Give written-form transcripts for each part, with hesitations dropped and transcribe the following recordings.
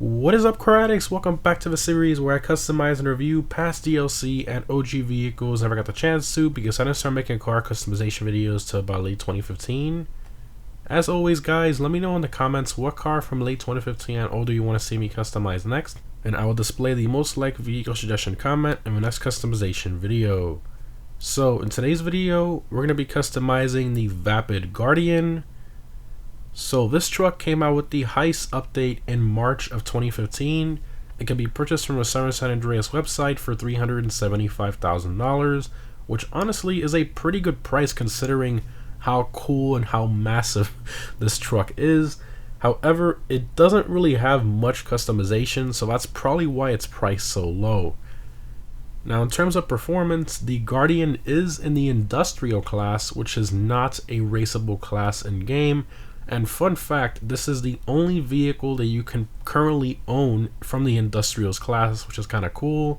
What is up, car addicts? Welcome back to the series where I customize and review past DLC and OG vehicles never got the chance to because I didn't start making car customization videos till about late 2015. As always, guys, let me know in the comments what car from late 2015 and older you want to see me customize next, and I will display the most liked vehicle suggestion comment in the next customization video. So in today's video, we're going to be customizing the Vapid Guardian. So this truck came out with the Heists update in March of 2015. It can be purchased from the San Andreas website for $375,000, which honestly is a pretty good price considering how cool and how massive this truck is. However, it doesn't really have much customization, so that's probably why it's priced so low. Now, in terms of performance, the Guardian is in the industrial class, which is not a raceable class in game. And fun fact, this is the only vehicle that you can currently own from the Industrials class, which is kind of cool.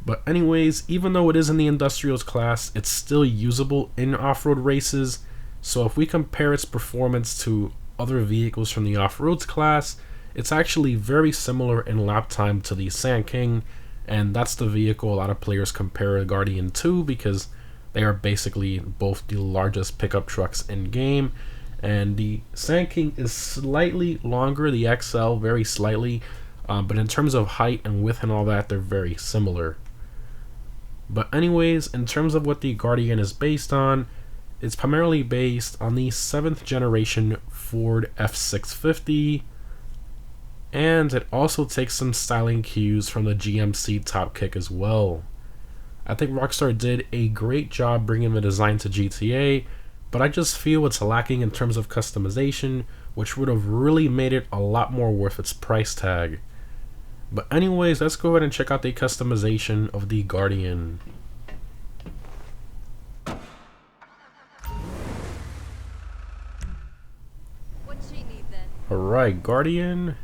But anyways, even though it is in the Industrials class, it's still usable in off-road races. So if we compare its performance to other vehicles from the off-roads class, it's actually very similar in lap time to the Sand King. And that's the vehicle a lot of players compare the Guardian to because they are basically both the largest pickup trucks in game. And the Sand King is slightly longer, the XL very slightly, but in terms of height and width and all that, they're very similar. But anyways, in terms of what the Guardian is based on, it's primarily based on the 7th generation Ford F-650, and it also takes some styling cues from the GMC Top Kick as well. I think Rockstar did a great job bringing the design to GTA, but I just feel it's lacking in terms of customization, which would have really made it a lot more worth its price tag. But anyways, let's go ahead and check out the customization of the Guardian. Alright, Guardian.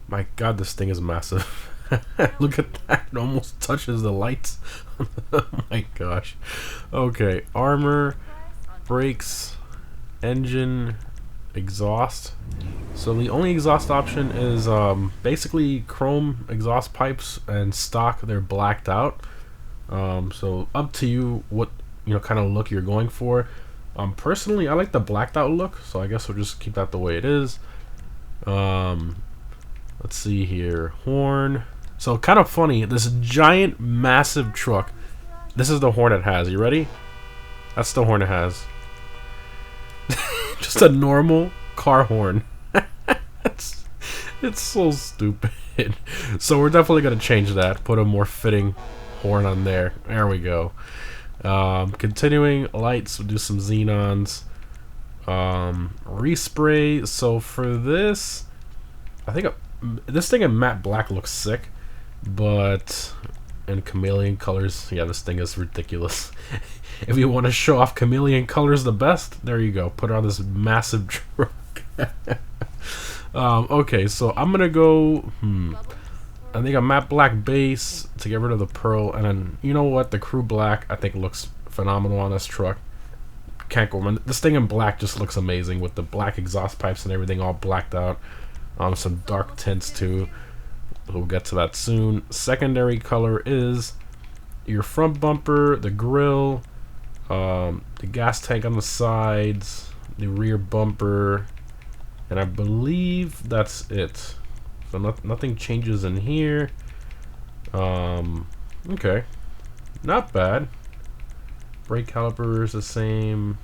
My god, this thing is massive. Look at that, it almost touches the lights. Oh my gosh. Okay, armor, brakes, engine, exhaust. So the only exhaust option is basically chrome exhaust pipes, and stock they're blacked out. So up to you what kind of look you're going for. Personally, I like the blacked out look, so I guess we'll just keep that the way it is. Let's see here, horn. So kind of funny, this giant massive truck, this is the horn it has. You ready? That's the horn it has. Just a normal car horn. It's so stupid. So we're definitely going to change that. Put a more fitting horn on there. There we go. Continuing lights, we'll do some xenons. Respray. So for this, I think this thing in matte black looks sick, but in chameleon colors, yeah, this thing is ridiculous. If you want to show off chameleon colors the best, there you go. Put on this massive truck. Okay, so I'm gonna go. I think a matte black base to get rid of the pearl, and then you know what? The crew black I think looks phenomenal on this truck. Can't go wrong. This thing in black just looks amazing with the black exhaust pipes and everything all blacked out. Some dark tints too. We'll get to that soon. Secondary color is your front bumper, the grille, the gas tank on the sides, the rear bumper, and I believe that's it. So nothing changes in here. Okay, not bad. Brake caliper is the same.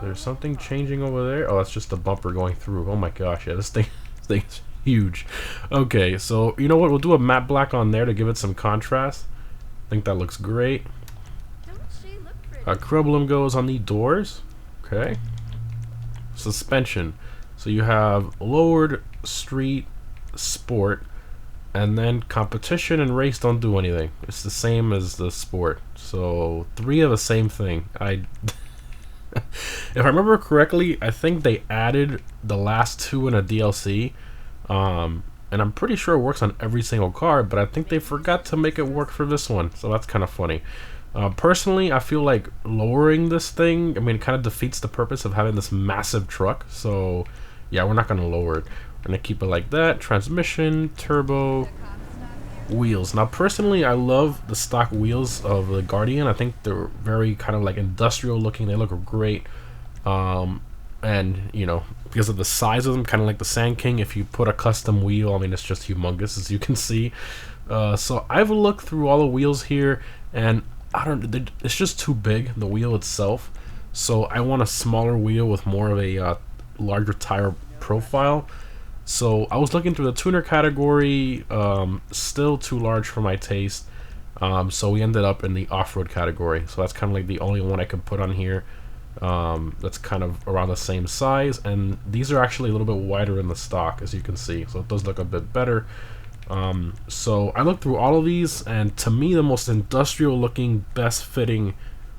There's something changing over there. Oh, that's just the bumper going through. Oh my gosh, yeah, this thing's huge. Okay, so you know what? We'll do a matte black on there to give it some contrast. I think that looks great. Crumblum goes on the doors. Okay. Suspension. So you have lowered, street, sport, and then competition and race don't do anything. It's the same as the sport. So 3 of the same thing. If I remember correctly, I think they added the last 2 in a DLC. And I'm pretty sure it works on every single car, but I think they forgot to make it work for this one. So that's kind of funny. Personally, I feel like lowering this thing, I mean, it kind of defeats the purpose of having this massive truck. So yeah, we're not going to lower it. gonna keep it like that. Transmission, turbo, wheels. Now personally I love the stock wheels of the Guardian. I think they're very kind of like industrial looking. They look great. And you know, because of the size of them, kind of like the Sand King, if you put a custom wheel, I mean, it's just humongous, as you can see. So I've looked through all the wheels here, and it's just too big, the wheel itself. So I want a smaller wheel with more of a larger tire profile. So I was looking through the tuner category, still too large for my taste. So we ended up in the off-road category. So that's kind of like the only one I could put on here. That's kind of around the same size, and these are actually a little bit wider in the stock, as you can see, so it does look a bit better. So I looked through all of these, and to me the most industrial looking, best fitting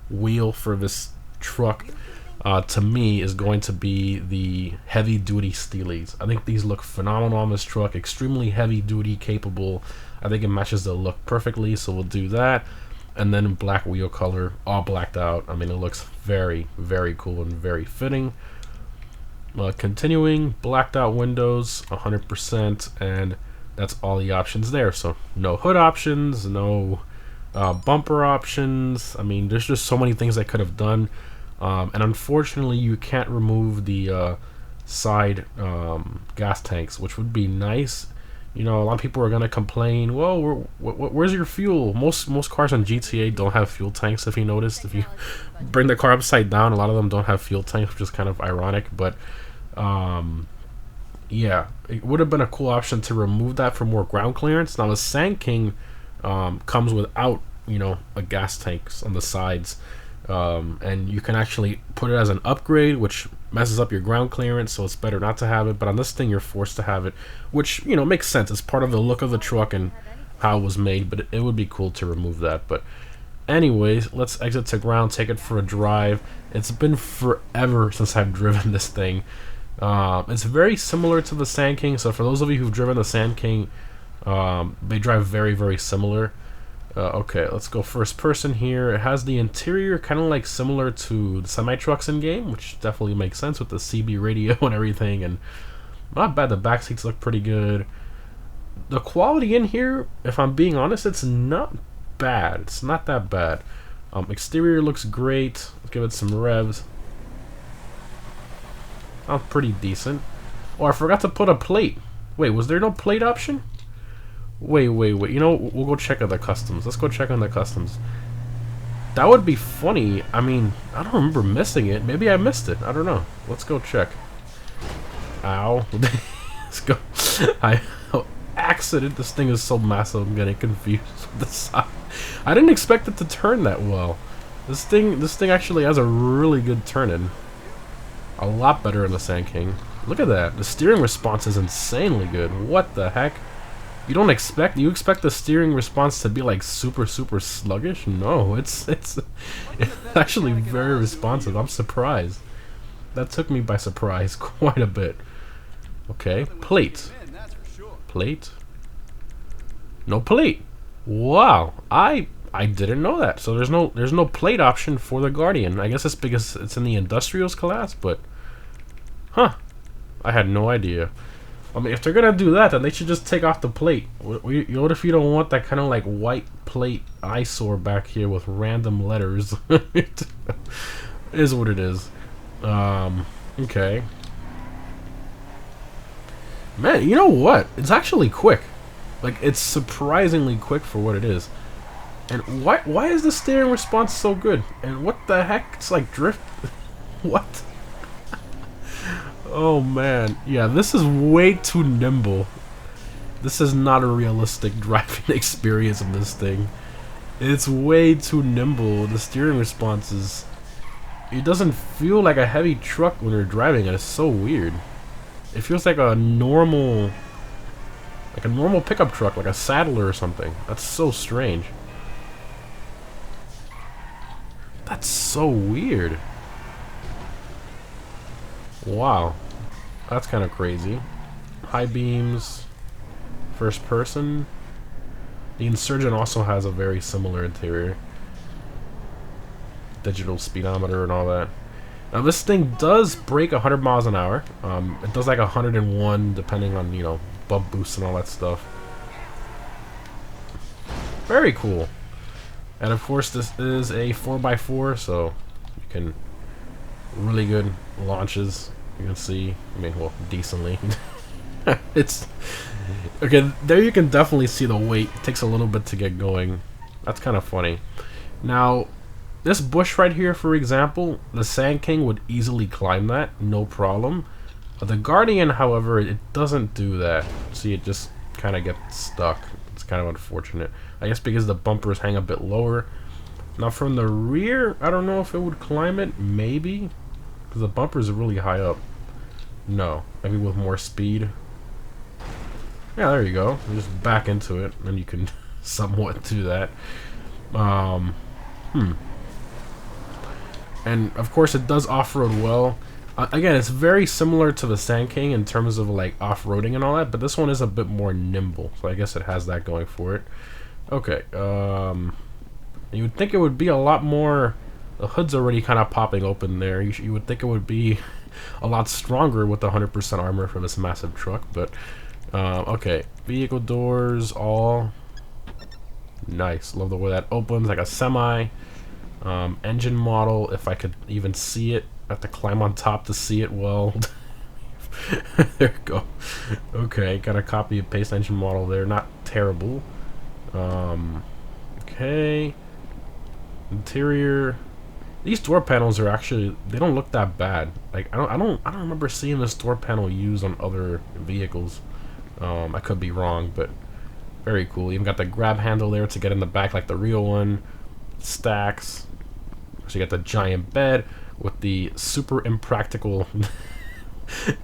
wheel for this truck to me is going to be the heavy duty Steelies. I think these look phenomenal on this truck, extremely heavy duty capable. I think it matches the look perfectly, so we'll do that. And then black wheel color, all blacked out. I mean, it looks very, very cool and very fitting. Continuing, blacked out windows, 100%, and that's all the options there. So no hood options, no bumper options. I mean, there's just so many things I could have done. And unfortunately, you can't remove the side gas tanks, which would be nice. You know, a lot of people are gonna complain. Well, where's your fuel? Most cars on GTA don't have fuel tanks. If you noticed, if you bring the car upside down, a lot of them don't have fuel tanks, which is kind of ironic. But yeah, it would have been a cool option to remove that for more ground clearance. Now the Sand King comes without, you know, a gas tanks on the sides, and you can actually put it as an upgrade, which messes up your ground clearance, so it's better not to have it. But on this thing you're forced to have it, which, you know, makes sense. It's part of the look of the truck and how it was made, but it would be cool to remove that. But anyways, let's exit to ground, take it for a drive. It's been forever since I've driven this thing. It's very similar to the Sand King, so for those of you who've driven the Sand King, they drive very, very similar. Okay, let's go first person here. It has the interior kind of like similar to the semi-trucks in game, which definitely makes sense with the CB radio and everything, and not bad. The back seats look pretty good. The quality in here, if I'm being honest, it's not bad. It's not that bad. Exterior looks great. Let's give it some revs. Oh, pretty decent. Oh, I forgot to put a plate. Wait, was there no plate option? Wait. You know, we'll go check on the customs. Let's go check on the customs. That would be funny. I mean, I don't remember missing it. Maybe I missed it. I don't know. Let's go check. Ow. Let's go. Accident. This thing is so massive. I'm getting confused with the side. I didn't expect it to turn that well. This thing actually has a really good turn-in. A lot better in the Sand King. Look at that. The steering response is insanely good. What the heck? You expect the steering response to be like super sluggish? No, it's actually very responsive. I'm surprised. That took me by surprise quite a bit. Okay, plate. Plate. No plate. Wow, I didn't know that. So there's no plate option for the Guardian. I guess it's because it's in the Industrials class, but huh, I had no idea. I mean, if they're gonna do that, then they should just take off the plate. What if you don't want that kind of like white plate eyesore back here with random letters? It is what it is. Okay. Man, you know what? It's actually quick. Like, it's surprisingly quick for what it is. And why is the steering response so good? And what the heck? It's like drift. What? Oh man, yeah, this is way too nimble. This is not a realistic driving experience of this thing. It's way too nimble. The steering response is... It doesn't feel like a heavy truck when you're driving it. It's so weird. It feels like a normal pickup truck, like a Saddler or something. That's so strange. That's so weird. Wow. That's kind of crazy. High beams. First person. The Insurgent also has a very similar interior. Digital speedometer and all that. Now this thing does break 100 miles an hour. It does like 101 depending on, you know, bump boosts and all that stuff. Very cool. And of course this is a 4x4, so you can really good launches. You can see, I mean, well, decently. It's okay. There you can definitely see the weight. It takes a little bit to get going. That's kind of funny. Now, this bush right here, for example, the Sand King would easily climb that, no problem. The Guardian, however, it doesn't do that. See, it just kind of gets stuck. It's kind of unfortunate. I guess because the bumpers hang a bit lower. Now, from the rear, I don't know if it would climb it. Maybe, because the bumpers are really high up. No, maybe with more speed. Yeah, there you go. You just back into it, and you can somewhat do that. And of course, it does off-road well. Again, it's very similar to the Sand King in terms of like off-roading and all that, but this one is a bit more nimble, so I guess it has that going for it. Okay, you would think it would be a lot more. The hood's already kind of popping open there. You would think it would be a lot stronger with the 100% armor for this massive truck, but okay. Vehicle doors, all nice. Love the way that opens like a semi. Engine model, if I could even see it. I have to climb on top to see it well. There you go. Okay, gotta copy and paste engine model there. Not terrible. Okay. Interior. These door panels are actually, they don't look that bad. Like I don't remember seeing this door panel used on other vehicles. I could be wrong, but very cool. Even got the grab handle there to get in the back like the real one. Stacks. So you got the giant bed with the super impractical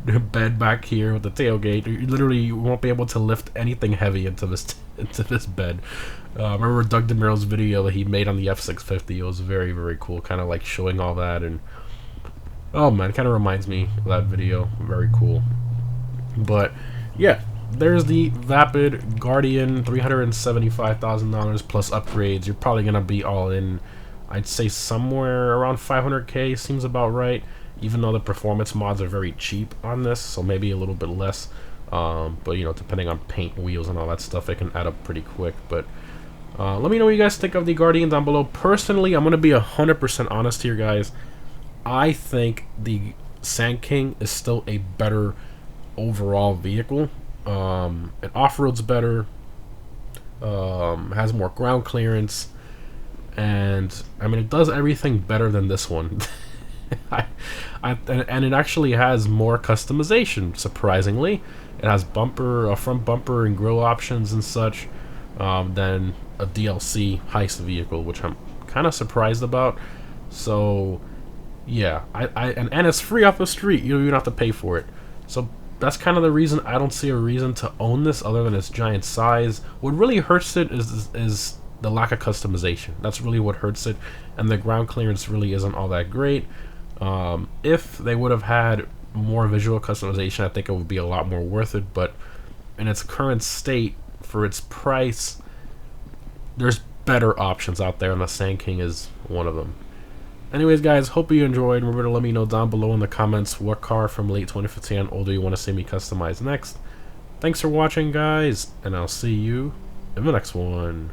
bed back here with the tailgate. You won't be able to lift anything heavy into this bed. Remember Doug DeMuro's video that he made on the F-650? It was very, very cool, kind of like showing all that, and oh man, it kind of reminds me of that video. Very cool. But yeah, there's the Vapid Guardian, $375,000 plus upgrades. You're probably gonna be all in, I'd say somewhere around 500K seems about right, even though the performance mods are very cheap on this, so maybe a little bit less. But you know, depending on paint, wheels, and all that stuff, it can add up pretty quick. But let me know what you guys think of the Guardian down below. Personally, I'm gonna be 100% honest here, guys. I think the Sand King is still a better overall vehicle. It off-roads better, has more ground clearance, and I mean, it does everything better than this one. And it actually has more customization, surprisingly. It has a front bumper and grille options and such, than a DLC heist vehicle, which I'm kind of surprised about. So yeah, and it's free off the street. You don't have to pay for it. So that's kind of the reason I don't see a reason to own this other than its giant size. What really hurts it is the lack of customization. That's really what hurts it, and the ground clearance really isn't all that great. If they would have had more visual customization, I think it would be a lot more worth it, but in its current state, for its price, there's better options out there, and the Sand King is one of them. Anyways, guys, hope you enjoyed. Remember to let me know down below in the comments what car from late 2015 and older you want to see me customize next. Thanks for watching, guys, and I'll see you in the next one.